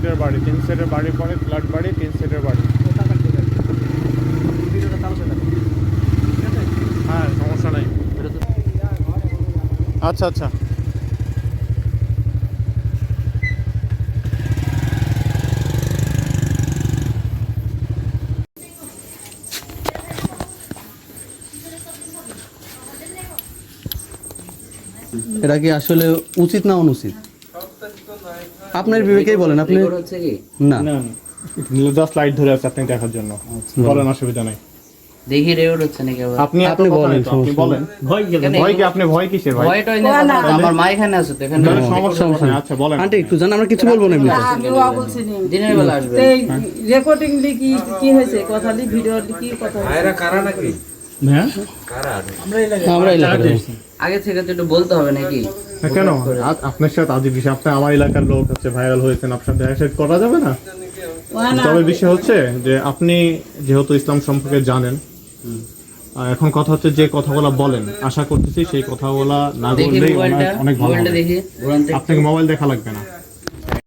সেটের বাড়ি, 3 সেটের বাড়ি পরে ফ্ল্যাট বাড়ি, 3 সেটের বাড়ি। হ্যাঁ, সমস্যা নাই। আচ্ছা আচ্ছা। এটা কি আসলে উচিত না অনুচিত? আপনার বিবেকেই বলেন। আপনি হচ্ছে কি না না, জাস্ট লাইট ধরে আছে আপনি দেখার জন্য। বলেন, অসুবিধা নাই। দেখি রেকর্ড হচ্ছে নাকি আবার? আপনি আপনি বলেন, আপনি বলেন। ভয় কি? আপনি ভয় কিসের ভাই? ভয়টা না কথা, আমার মা এখানে আছে তো, এখানে তাহলে সমস্যা নাই। আচ্ছা বলেন। আন্টি একটু জান, আমরা কিছু বলবো না এমনিতে। দিনের বেলা আসবে। রেকর্ডিং কি কি হয়েছে, কথা দি ভিডিও কি কথা হয়েছে? হ্যাঁ, আমরা এলাকার আগে থেকে তো একটু বলতে হবে নাকি? কেন আপনার সাথে আজ বিষয়, আপনি আমার এলাকার লোক হচ্ছে, ভাইরাল হয়েছেন, আপনার দেখা সাক্ষাৎ করা যাবে না? তবে বিষয় হচ্ছে যে আপনি যেহেতু ইসলাম সম্পর্কে জানেন, এখন কথা হচ্ছে যে কথাগুলো বলেন, আশা করতেছি সেই কথাগুলো না দেখি বললেই মোবাইলটা, অনেক ভালো মোবাইলটা হবে। দেখি, ঘুরান থেকে। আপনাকে মোবাইল দেখা লাগবে না।